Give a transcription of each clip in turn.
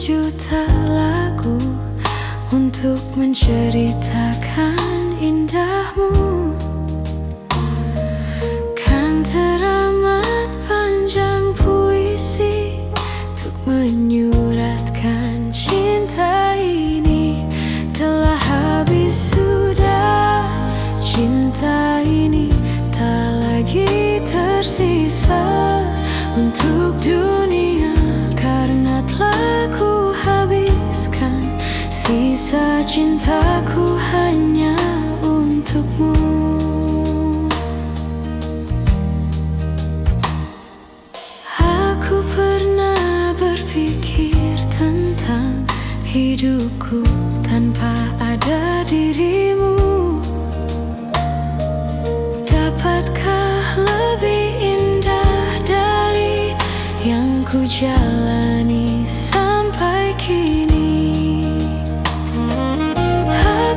juta lagu untuk menceritakan indahmu. Kan teramat panjang puisi untuk menyuratkan cinta ini. Telah habis sudah cinta ini, tak lagi tersisa untuk dunia, karena telah ku habiskan sisa cintaku hanya untukmu. Aku pernah berpikir tentang hidupku tanpa ada dirimu. Dapatkah lebih indah dari yang ku jalani sampai kini?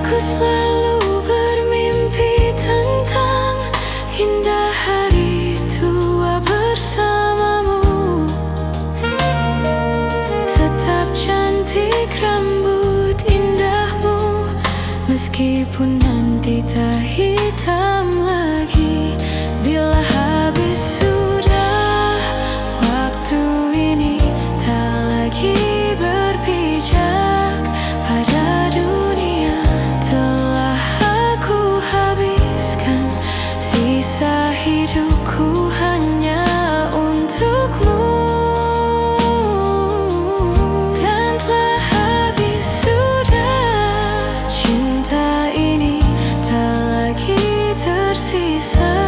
Aku selalu bermimpi tentang indah hari tua bersamamu. Tetap cantik rambut indahmu, meskipun nanti tak hitam lagi. Bila habis sudah waktu ini, tak lagi berpijak pada dunia. Telah aku habiskan sisa hidupku hanya untukmu. Dan telah habis sudah cinta ini, tak lagi tersisa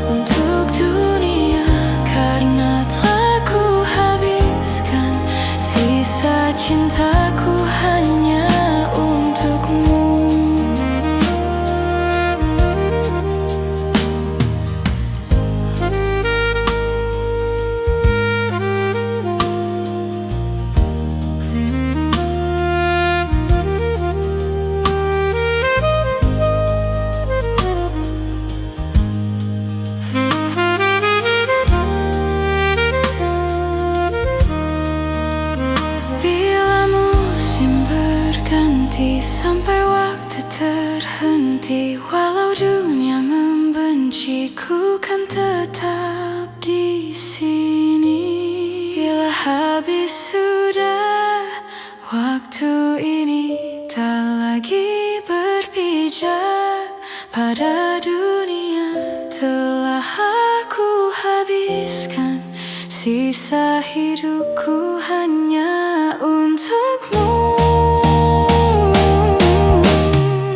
untuk dunia, karena telah ku habiskan sisa cintaku hanya untukmu. Bila musim berganti sampai waktu terhenti, walau dunia membenci, ku kan tetap di sini. Bila habis sudah waktu ini, tak lagi berpijak pada dunia. Telah aku habiskan sisa hidupku hanya untukmu.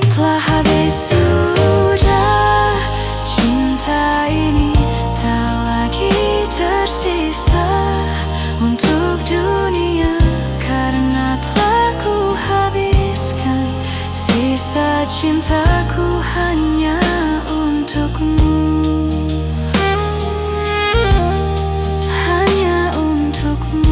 Telah habis sudah cinta ini, tak lagi tersisa untuk dunia, karena telah ku habiskan sisa cintaku hanya untukmu. Hanya untukmu.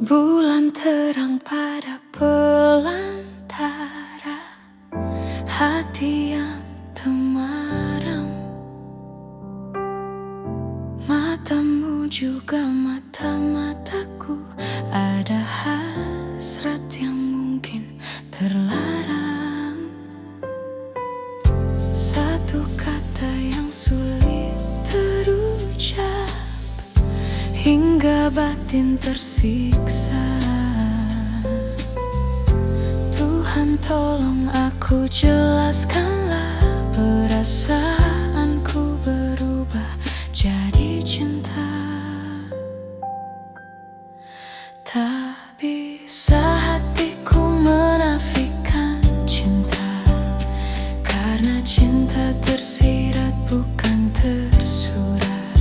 Bulan terang pada pelantara hati yang temaram. Matamu juga mata-mataku, ada hasrat yang mungkin terlarang. Satu kata yang sulit terucap, hingga batin tersiksa. Tuhan tolong aku, jelaskanlah perasaanku berubah jadi cinta. Tak bisa hatiku menafikan cinta, karena cinta tersirat bukan tersurat.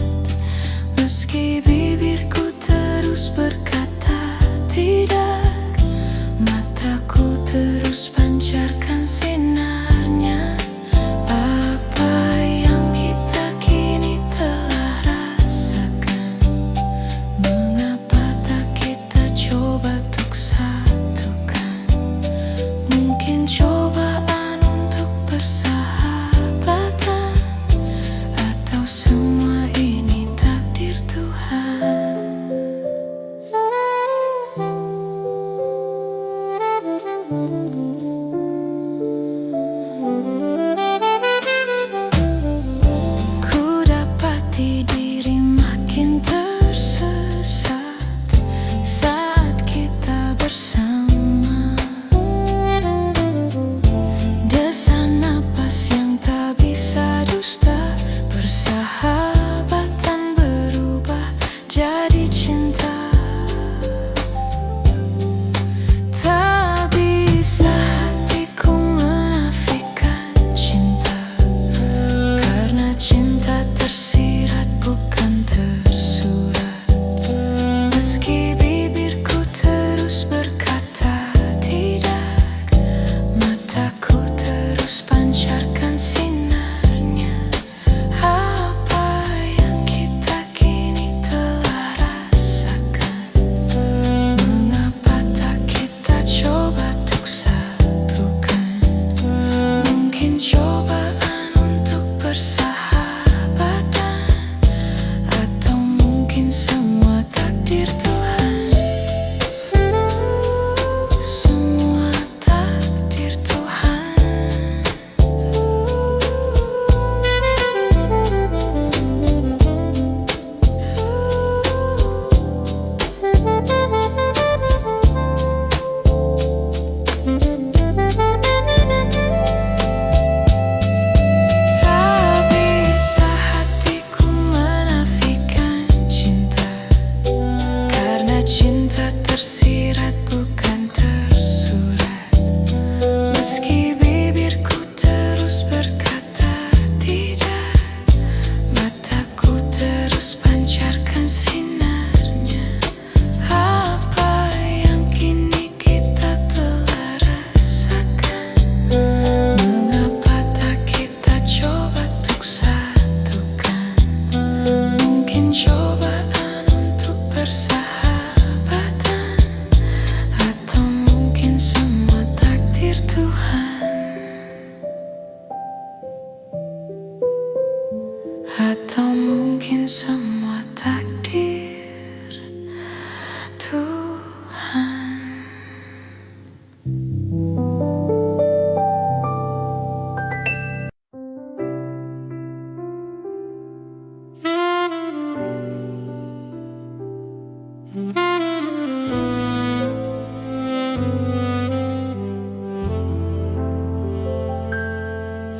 Atau mungkin semua takdir Tuhan.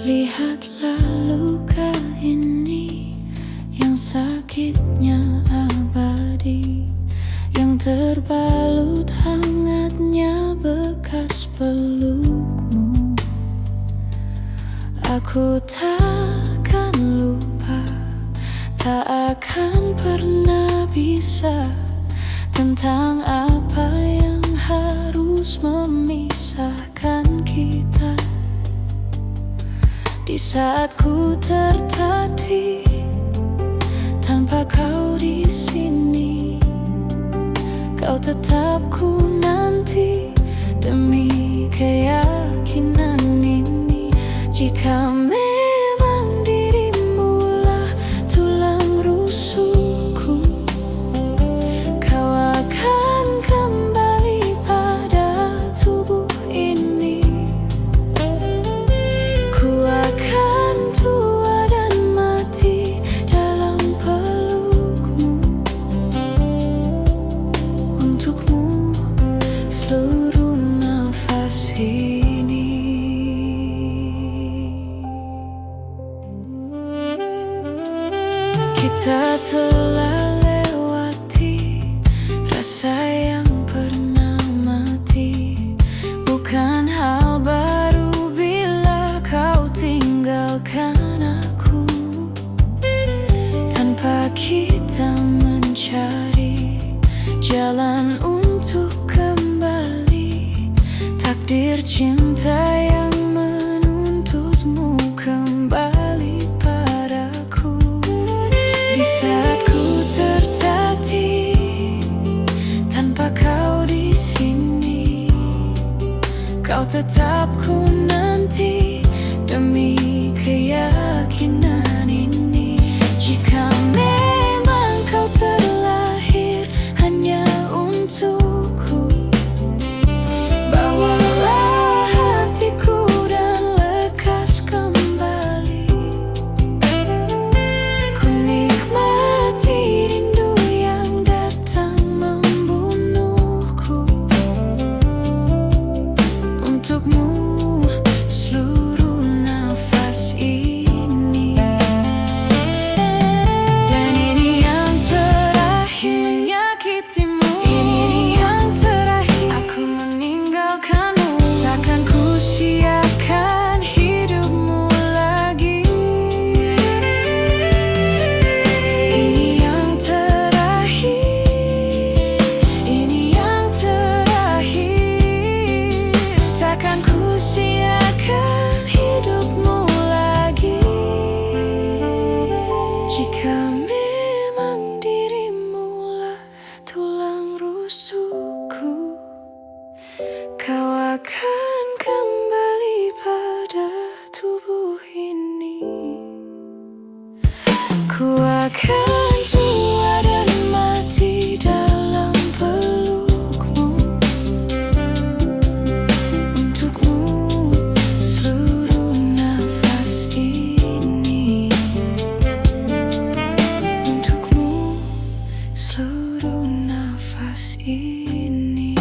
Lihatlah luka ini yang sakitnya abadi, yang terbalut hangatnya bekas pelukmu. Aku takkan lupa, tak akan pernah bisa, tentang apa yang harus memisahkan kita. Di saat ku tertatih tanpa kau di sini, kau tetap ku nanti demi keyakinan ini. Jika memang dirimulah tulang rusukku, kau akan kembali pada tubuh ini. Ku akan tua dan mati dalam pelukmu. Untukmu seluruh nafas ini. Kita telah lewati rasa yang pernah mati. Bukan hal baru bila kau tinggalkan aku, tanpa kita mencari jalan untuk kembali. Takdir cinta yang menuntutmu kembali padaku. Di saat ku tertatih tanpa kau di sini, kau tetap ku nanti demi keyakinan ini. Jika memang kau terlahir hanya untukku, bawalah hatiku dan lekas kembali. Ku nikmati rindu yang datang membunuhku. Untukmu seluruh nafas ini. Dan ini yang terakhir menyakitimu. Ini yang terakhir aku meninggalkanmu. Takkan ku siapkan hidupmu lagi. Ini yang terakhir, ini yang terakhir. Takkan ku siapkan hidupmu lagi. Jika memang dirimulah tulang rusukku, kau akan kembali pada tubuh ini. Ku akan tua dan mati dalam pelukmu. Untukmu seluruh nafas ini. Untukmu seluruh nafas ini.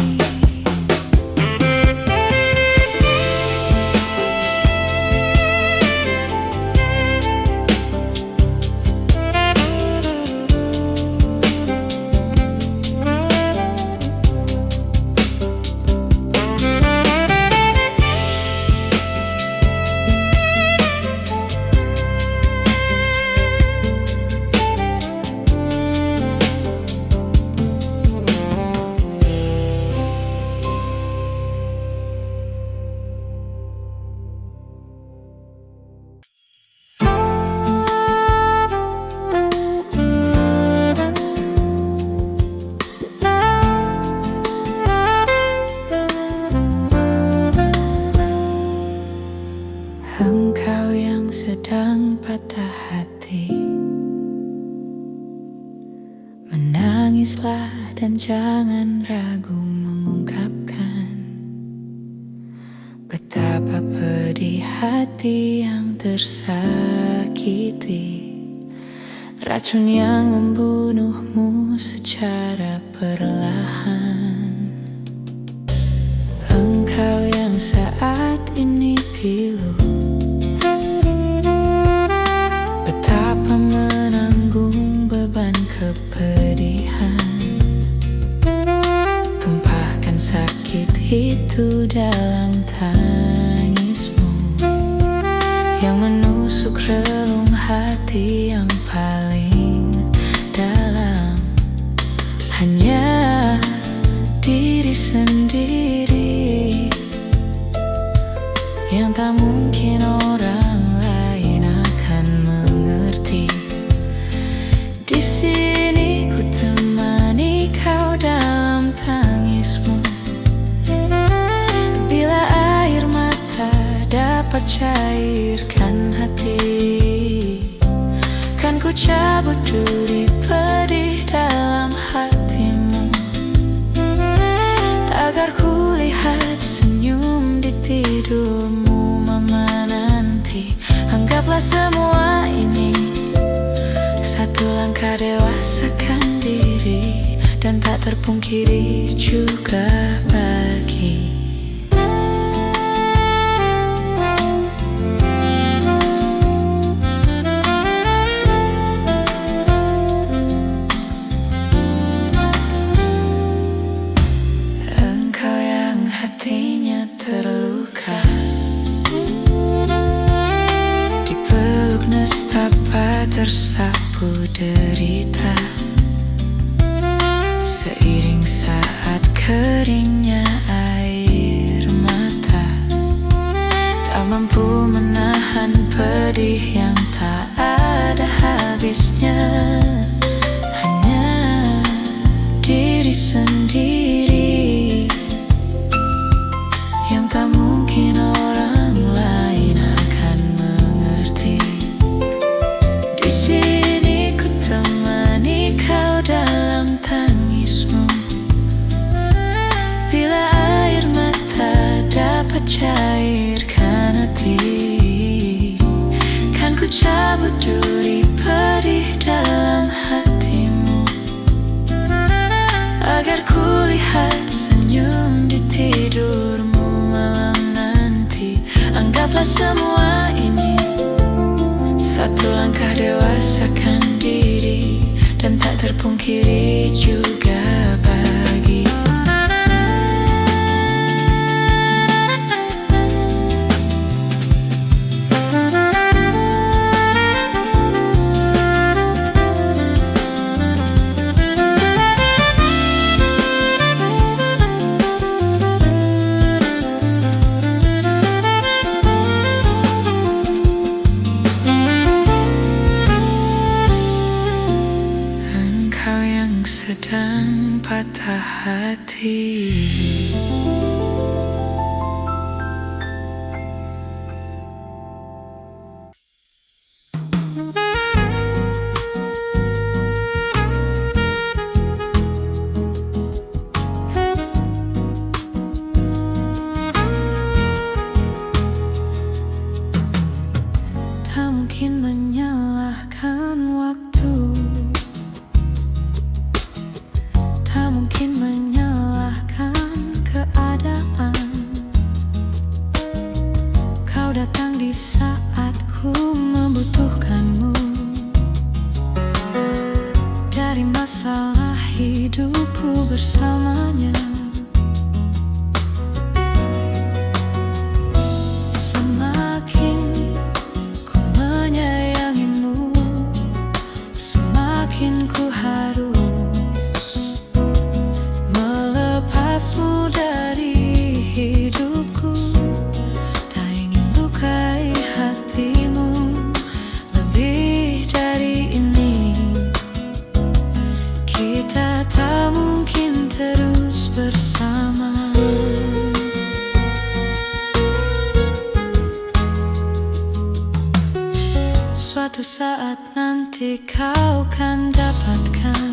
Engkau yang sedang patah hati, tangislah dan jangan ragu mengungkapkan betapa pedih hati yang tersakiti, racun yang membunuhmu secara perlahan. Engkau yang saat ini pilu, betapa menanggung beban kepedihan. Tumpahkan sakit itu dalam tangismu yang menusuk relung hati yang paling dalam. Hanya diri sendiri yang tak mungkin orang lain akan mengerti. Di sini ku temani kau dalam tangismu. Bila air mata dapat cairkan hati, kan ku cabut duri pedih dalam hatimu, agar ku lihat senyum di tidurmu mama nanti. Anggaplah semua ini satu langkah dewasakan diri, dan tak terpungkiri juga bagi engkau yang hatinya terluka, dipeluk nestapa tersapu derita, seiring saat keringnya air mata, tak mampu menahan pedih yang tak ada habisnya. Hanya diri sendiri yang tak mungkin orang lain akan mengerti. Di sini ku temani kau dalam tangismu. Bila air mata dapat cairkan hati, kan ku cabut duri pedih dalam hatimu, agar ku lihat senyum di tidurmu malam nanti. Anggaplah semua ini satu langkah dewasakan diri, dan tak terpungkiri juga bagi sedang patah hati. Tak mungkin menyalahkan waktu, tak mungkin menyalahkan keadaan. Kau datang di saat ku membutuhkanmu. Dari masalah hidupku bersamanya, semakin ku menyayangimu, semakin ku harus melepasmu dari hidupku. Tak ingin lukai hatimu lebih dari ini. Kita tak mungkin terus bersama. Suatu saat nanti kau kan dapatkan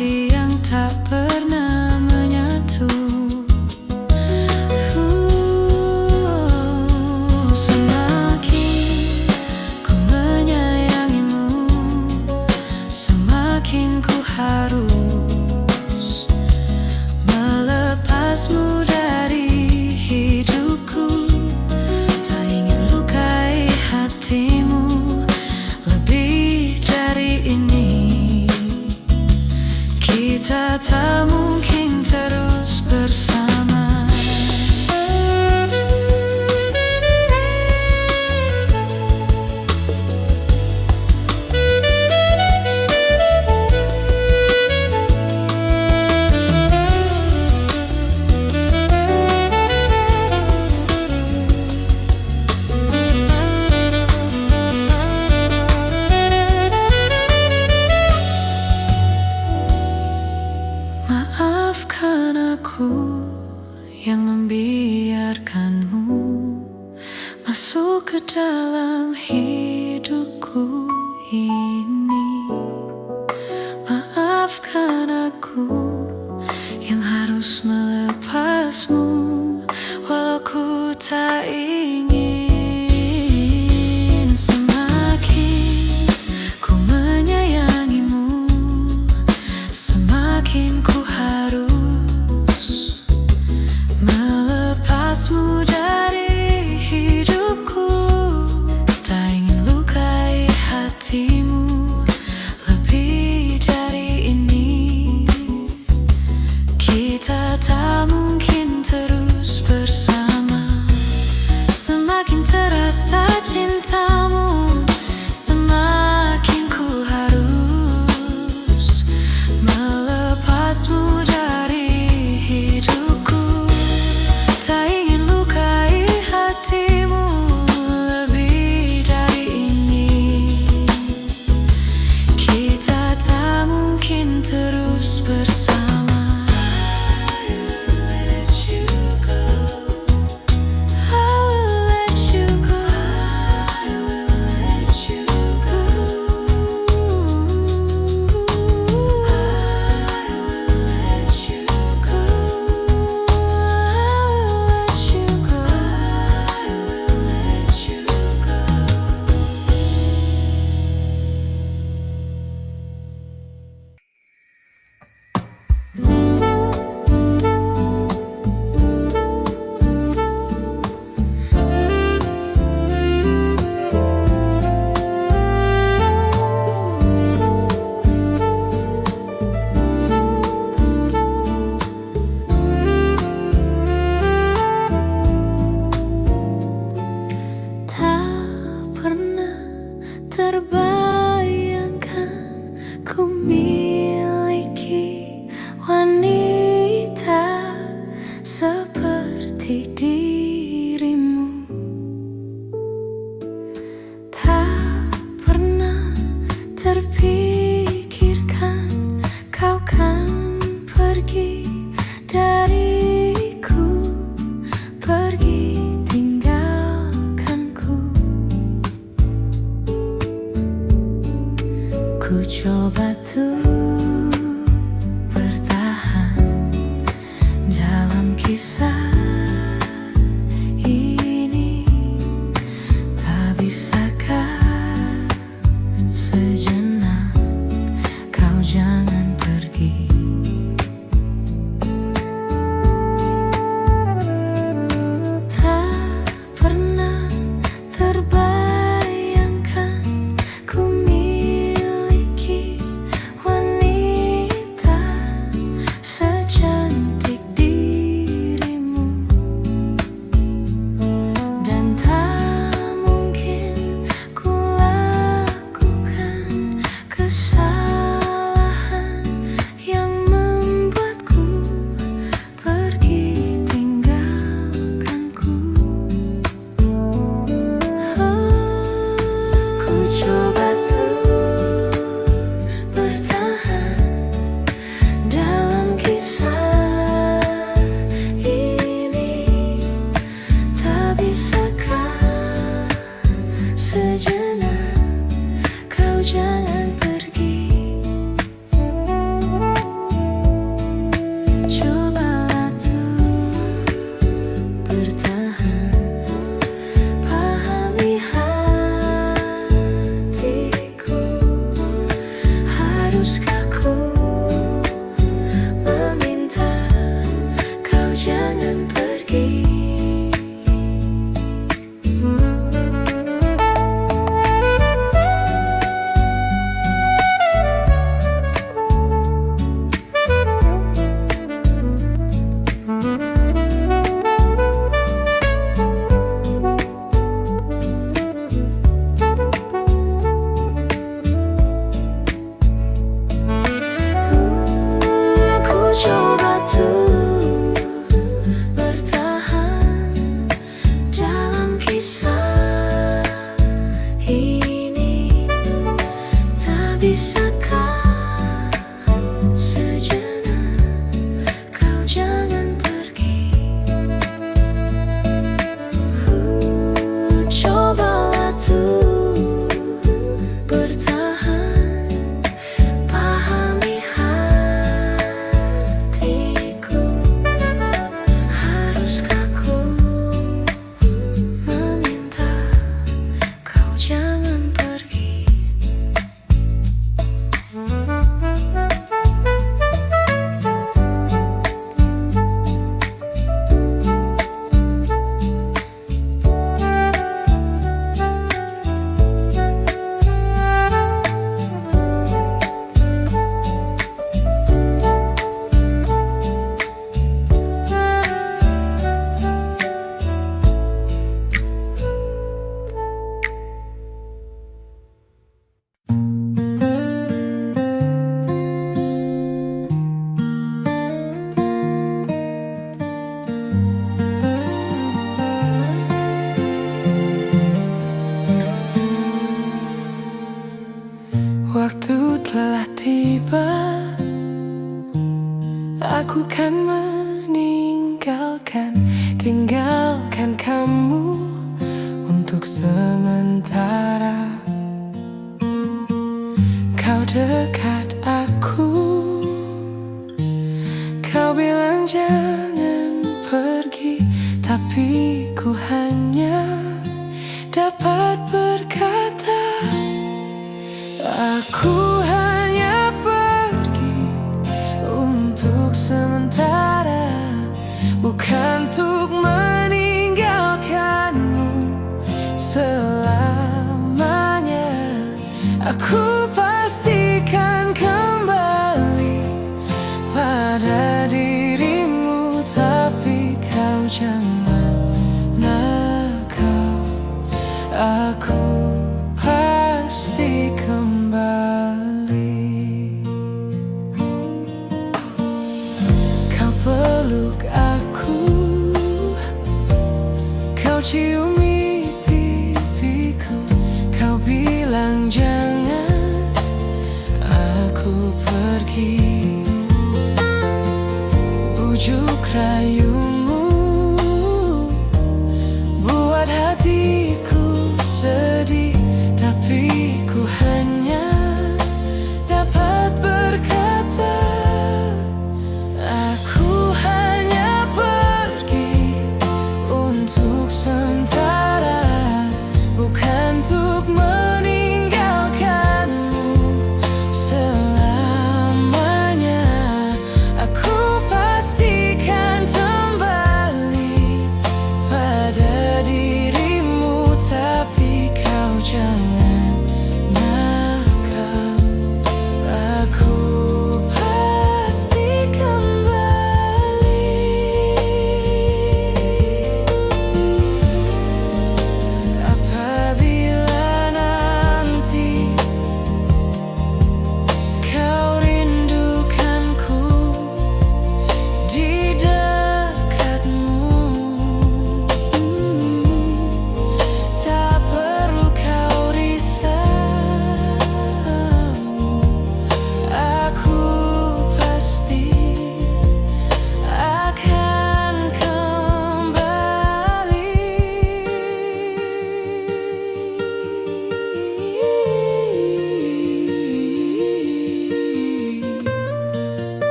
hati yang tak pernah menyatu. Semakin ku menyayangimu, semakin ku harus melepasmu dari hidupku. Tak ingin lukai hatimu lebih dari ini. Kita tak mungkin terus bersama. Maafkan aku yang membiarkanmu masuk ke dalam hidupku ini. Maafkan aku yang harus melepasmu walau ku tak ingin. Semakin ku menyayangimu, semakin ku harus melepasmu dari hidupku. Tak ingin lukai hatimu lebih dari ini. Kita tak mungkin terus bersama. Semakin terasa cintamu, semakin ku harus melepasmu dari hidupku. Tak ingin lukai hatimu lebih dari ini. Kita tak mungkin terus bersama. I will let you go. I will let you go. I will let you go. I will let you go. I will let you go. I will let you go. Tak pernah terbayangkan ku miliki wanita seperti dirimu. Tak pernah terpikirkan kau kan pergi dariku, pergi tinggalkanku. Ku coba tuh bertahan dalam kisah ini. Tak bisakah sejenak kau jangan pergi. Tak pernah terbayangkan ku miliki wanita secantik dirimu. Dan tak mungkin ku lakukan kesalahan yang membuatku pergi tinggalkanku. Ku coba tuh bertahan dalam kisah ini. Tak bisakah sejenak kau jangan pergi. Waktu telah tiba, aku kan tinggalkan kamu untuk sementara. Kau dekat aku, kau bilang jangan pergi, tapi ku hanya dapat berkata, aku hanya pergi untuk sementara, bukan untuk meninggalkanmu selamanya. Aku pastikan kembali pada dirimu, tapi kau jangan nakal. Aku pasti kembali. Kau peluk aku, kau ciumi pipiku, kau bilang jangan aku pergi. Bujuk rayumu buat hatiku sedih, tapi ku hanya dapat berkata, aku hanya pergi untuk sementara, bukan untuk meninggalkanmu selamanya. Aku pastikan kembali pada dirimu, tapi kau jangan nakal. Aku pasti kembali. Apabila nanti kau rindukanku di dekatmu, tak perlu kau risau.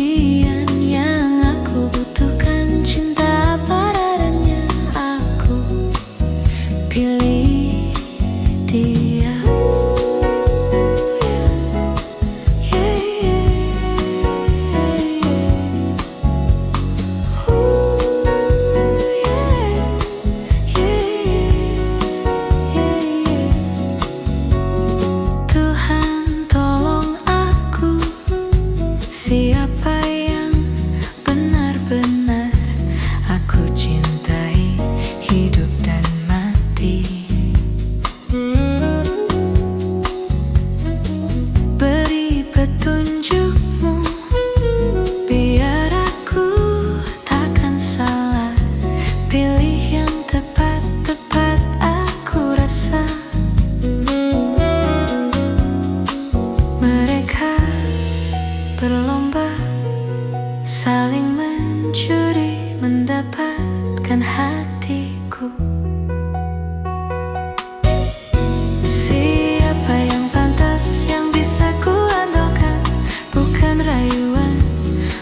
pujian yang aku butuhkan, cinta padanya aku pilih dia. Tuhan tolong aku, siapa yang benar-benar aku cintai, hidup dan mati. Beri petunjukmu, biar aku takkan salah pilih yang tepat aku rasa. Mereka berlomba saling mencuri, mendapatkan hatiku. Siapa yang pantas, yang bisa ku andalkan, bukan rayuan,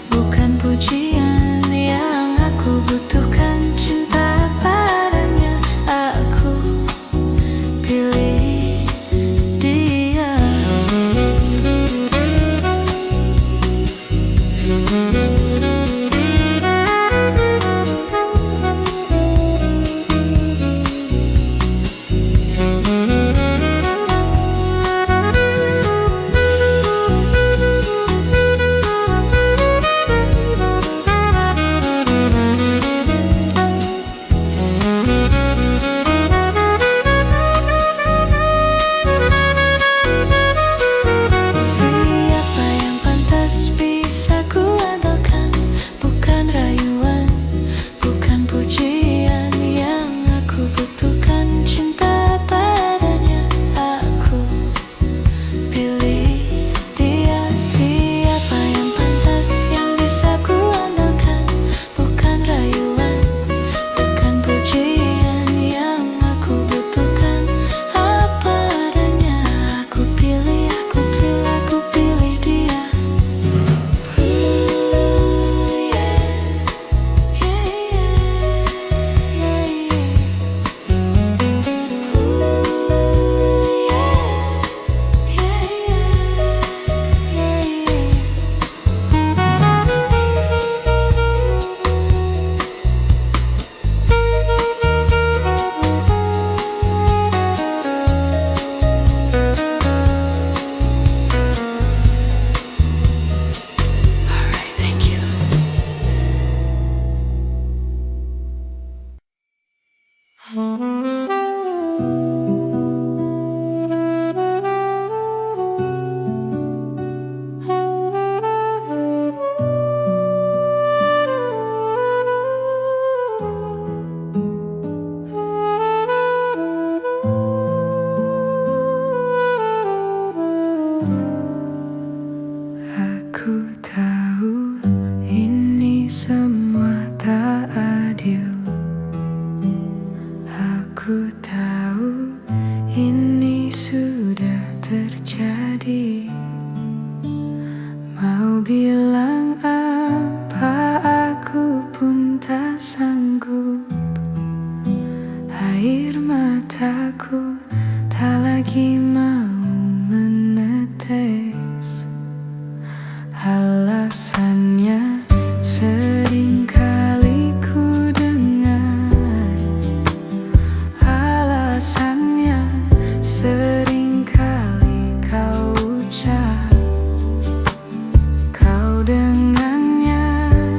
bukan pujian yang aku butuhkan, cinta padanya aku pilih dia. Siapa yang pantas bisa ku andalkan, bukan rayuan, bukan pujian yang aku butuhkan, cinta padanya aku pilih dia. Siapa yang pantas, yang bisa ku andalkan, bukan rayuan, bukan pujian yang aku butuhkan, apa adanya aku pilih, aku pilih dia. Alright, thank you. Aku tahu ini semua tak adil. Aku tahu ini sudah terjadi. Mau bilang apa, aku pun tak sanggup. Air mataku tak lagi mau menetes. Alasannya sering kali ku dengar, alasannya sering kali kau ucap. Kau dengannya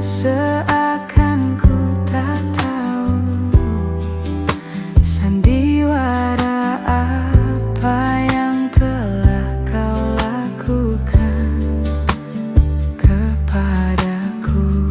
seakan ku tak tahu sandiwara apa yang telah kau lakukan kepadaku.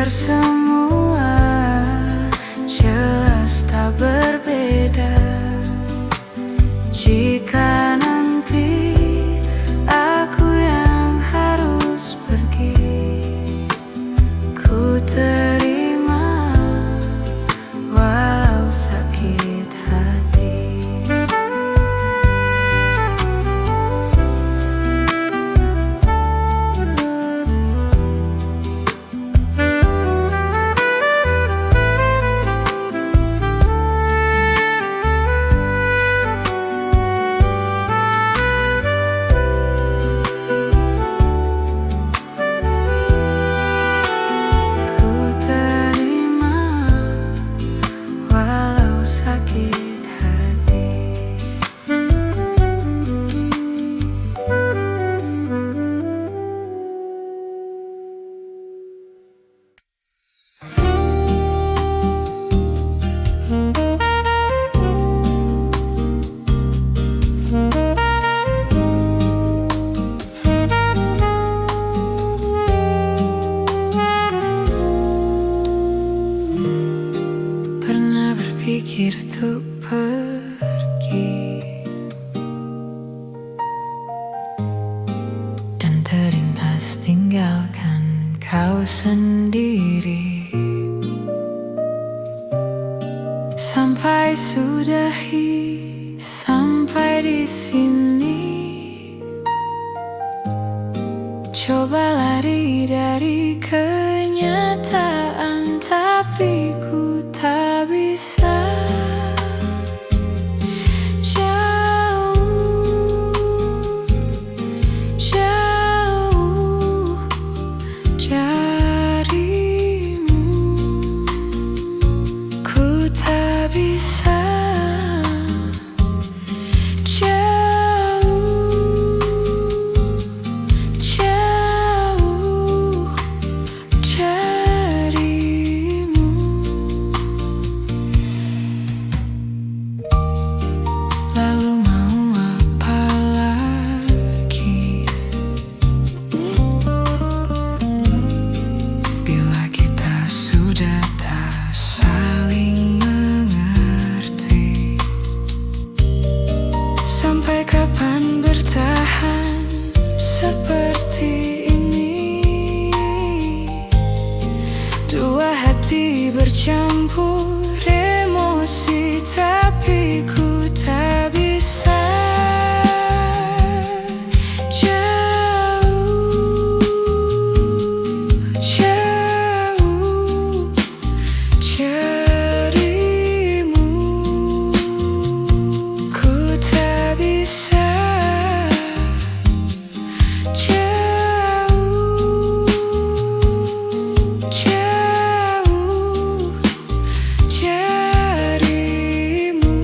Biar semua jelas tak berbeda. Jika nanti aku yang harus pergi, ku terima walau sakit hati. Sakit hati. Pernah berpikir untuk pergi dan terlintas tinggalkan kau sendiri. Sampai sudahi sampai di sini. Coba lari dari kenyataan, tapi ku tak bisa. Lalu mau apa lagi bila kita sudah tak saling mengerti? Sampai kapan bertahan seperti ini? Dua hati bercampur emosi, tapi ku tak bisa. Jauh, jauh darimu, ku tak bisa. Jauh, jauh darimu.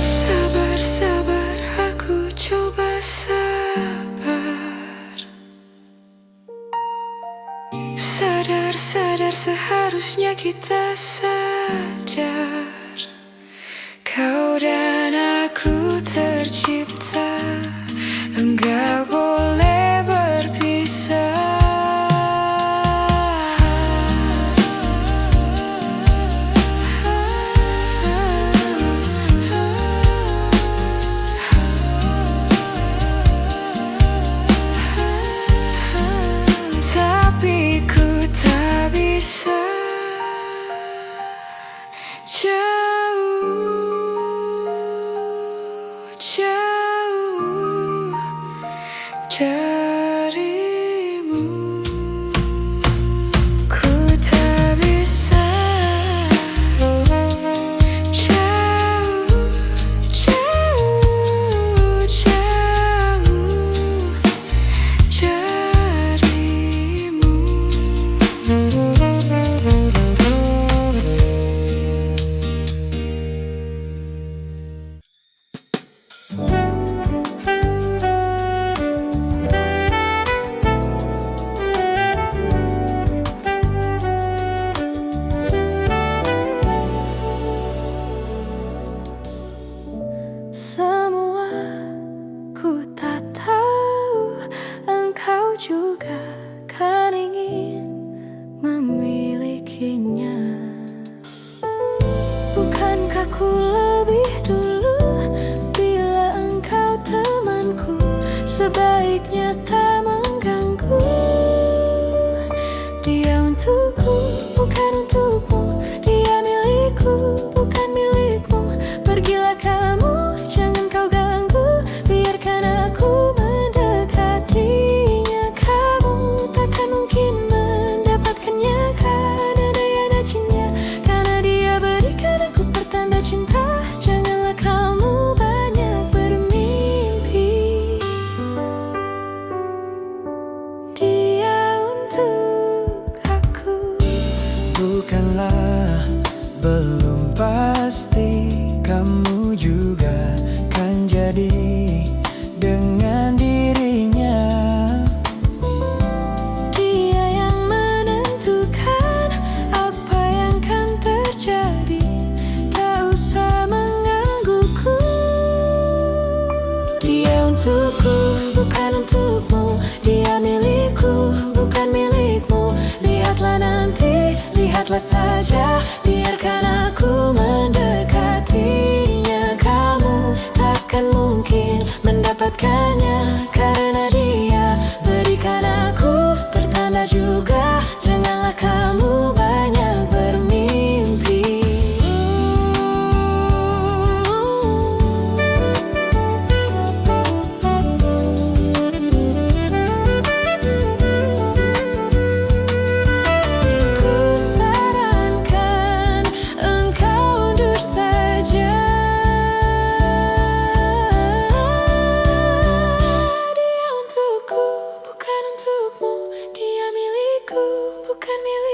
Sabar, sabar, aku coba sabar. Sadar, sadar, seharusnya kita sadar. Kau dan aku tercipta, enggak boleh berpisah. Tapi ku tak bisa. Jauh, jauh darimu, ku tak bisa. Jauh, jauh, jauh darimu.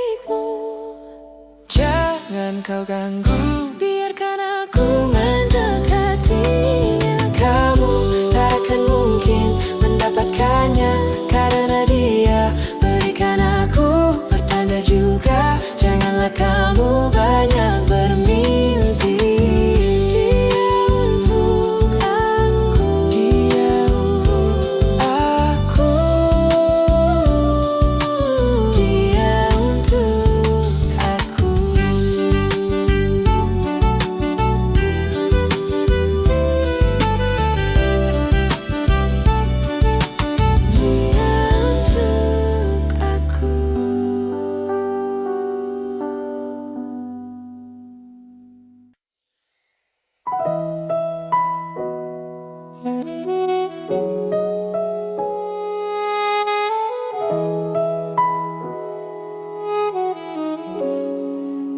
milikmu. Jangan kau ganggu, Biarkan aku mendekatinya. kamu tak akan mungkin mendapatkannya, karena dia berikan aku pertanda juga. Janganlah kamu banyak bermimpi. Dia untuk aku, Dia untuk aku, dia untuk aku. Dia untuk aku.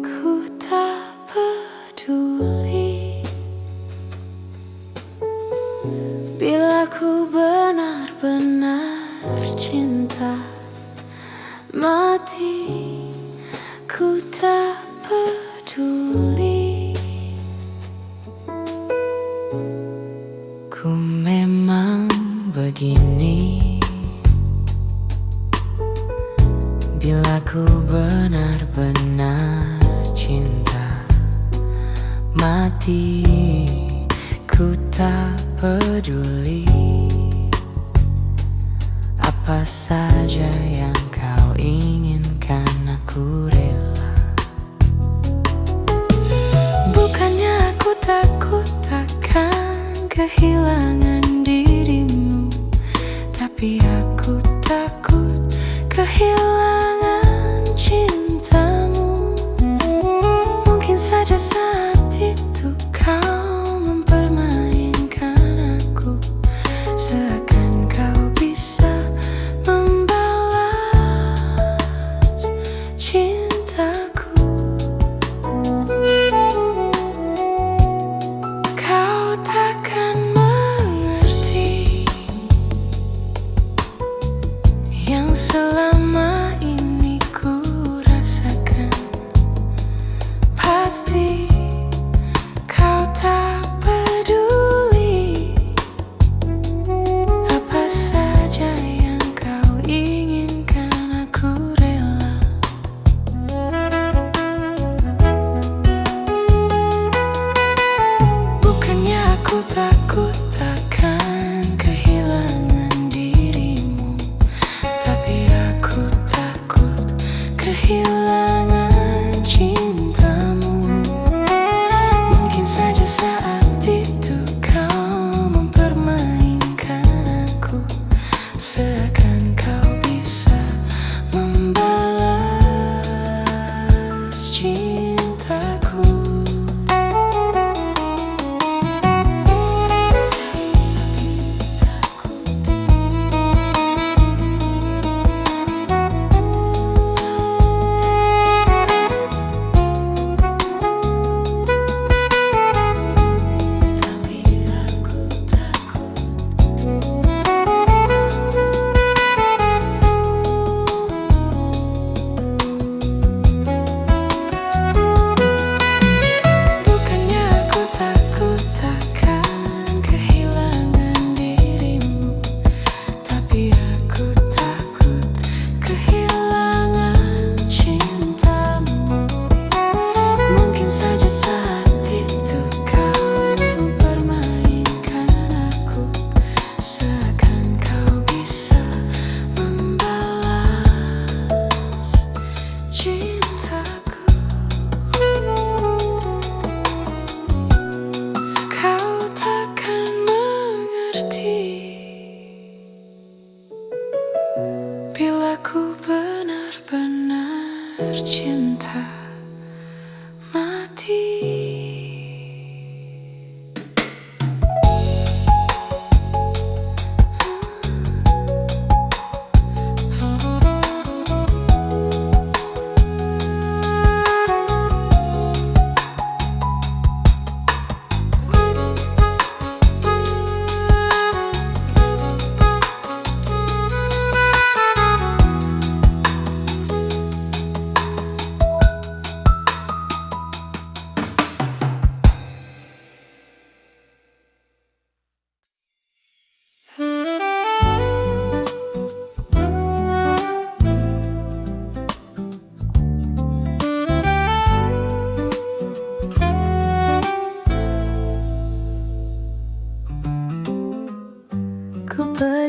Ku tak peduli bila ku benar-benar cinta mati. Ku tak peduli. ku memang begini. Bila ku benar-benar cinta mati, ku tak peduli apa saja yang kau inginkan, aku rela. Bukannya aku takut akan kehilangan dirimu, tapi aku takut kehilangan cintamu. Mungkin saja saat itu kau mempermainkan aku, seakan kau bisa membalas cintaku. Kau takkan mengerti yang selama ini ku rasakan. Pasti kau tak peduli apa saja yang kau inginkan, aku rela. Bukannya aku takut akan kehilangan dirimu, tapi aku takut kehilangan cintamu. Mungkin saja saat itu kau mempermainkan aku, seakan kau bisa membalas cintaku. Bukannya aku takut akan kehilangan dirimu, tapi aku takut kehilangan cintamu. Mungkin saja saat itu kau mempermainkan aku, seakan kau bisa membalas cintaku. Kau takkan mengerti bila ku benar-benar cinta mati.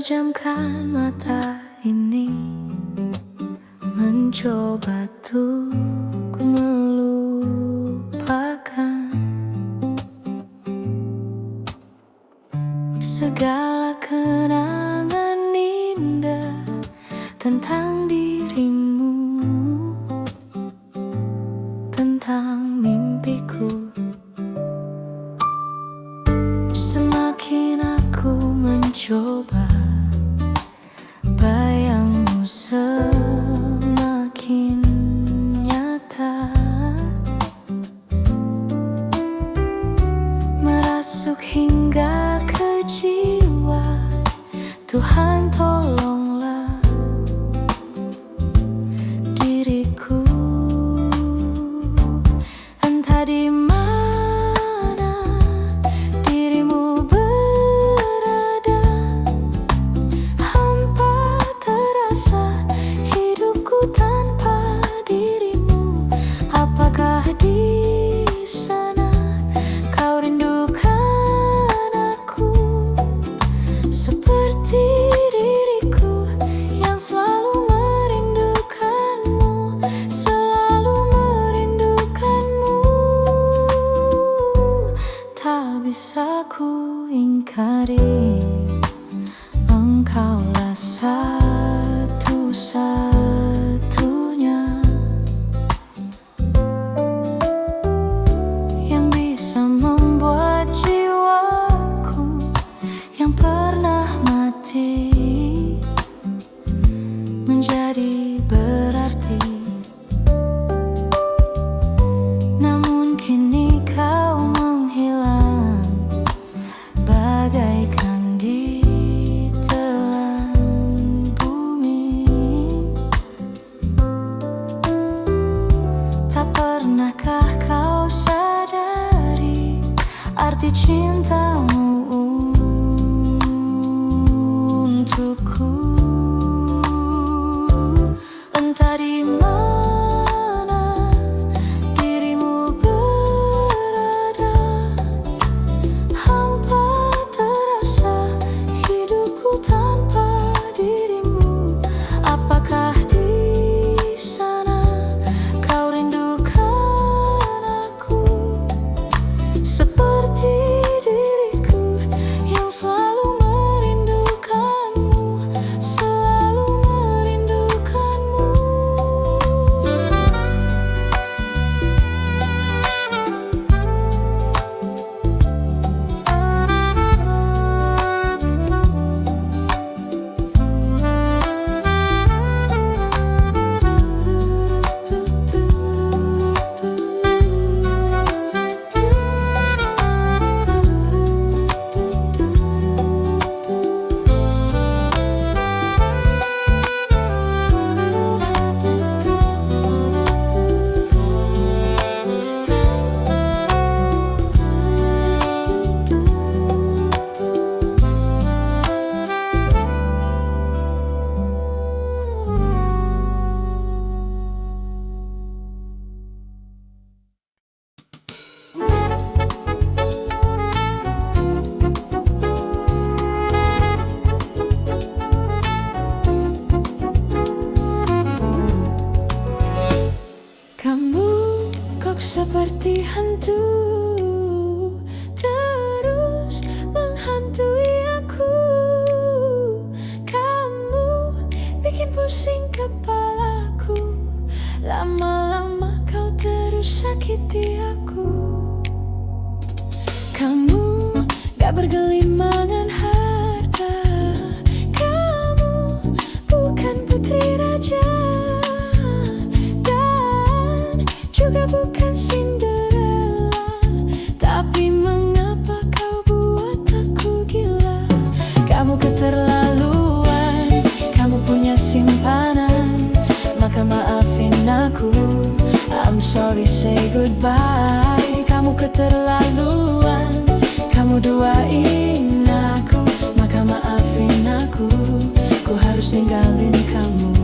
pejamkan mata ini, mencoba untuk melupakan segala kenangan indah tentang dirimu, tentang mimpiku. Semakin aku mencoba, bayangmu semakin nyata, merasuk hingga ke jiwa. Tuhan tolonglah diriku, entah di mana dirimu berada. Hampa terasa hidupku tanpa dirimu. Apakah di sana kau rindukan aku seperti diriku yang selalu merindukanmu, selalu merindukanmu. Tak bisa ku ingkari, engkaulah satu-satunya yang bisa membuat jiwaku yang pernah mati menjadi berarti. Namun kini kau menghilang bagaikan ditelan bumi. Tak pernahkah kau sadari arti cintamu untukku? Entah di mana dirimu berada, hampa terasa hidupku tanpa dirimu. Apakah di sana kau rindukan aku seperti diriku yang selalu merindukanmu, selalu merindukanmu. Kamu kok seperti hantu, terus menghantui aku. Kamu bikin pusing kepalaku, lama-lama kau terus sakiti aku. Kamu gak bergelimangan harta, kamu bukan putri raja, juga bukan Cinderella. Tapi mengapa kau buat aku gila? Kamu keterlaluan, kamu punya simpanan, maka maafin aku. I'm sorry, say goodbye. Kamu keterlaluan, kamu duain aku, maka maafin aku. Ku harus ninggalin kamu.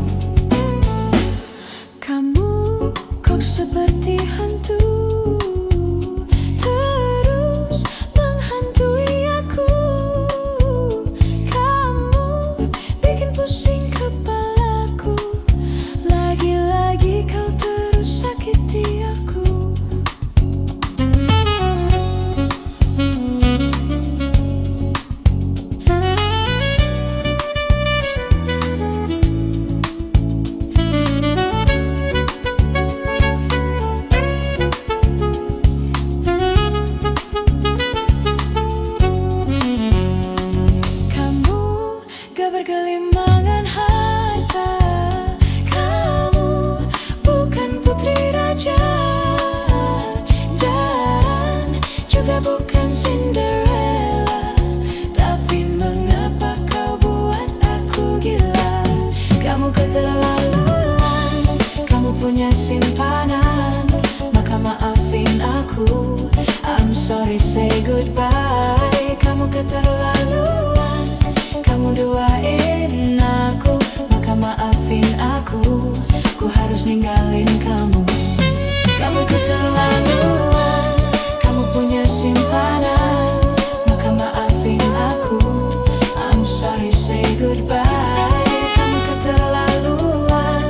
Kamu kok seperti hantu, terus menghantui aku. Kamu keterlaluan. Kamu punya simpanan, maka maafin aku. I'm sorry, say goodbye. Kamu keterlaluan, kamu duain aku, maka maafin aku. Ku harus ninggalin kamu. Kamu keterlaluan, kamu punya simpanan, maka maafin aku. I'm sorry, say goodbye. Kamu keterlaluan,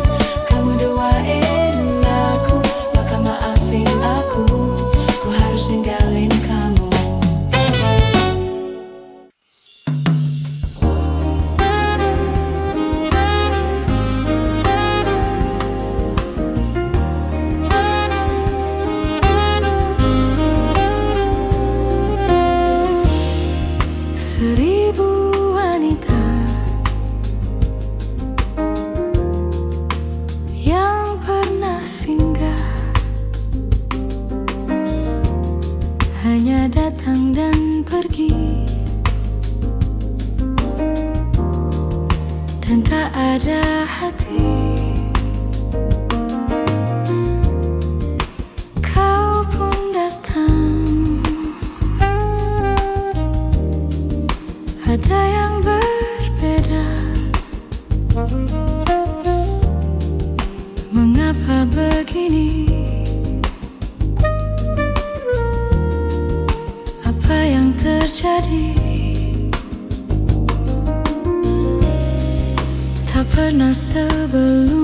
kamu duain aku, maka maafin aku. Ku harus ninggalin kamu. Seribu wanita yang pernah singgah hanya datang dan pergi, dan tak ada hati. Kau pun datang, ada yang berbeda. Mengapa begini? Apa yang terjadi? Tak pernah sebelumnya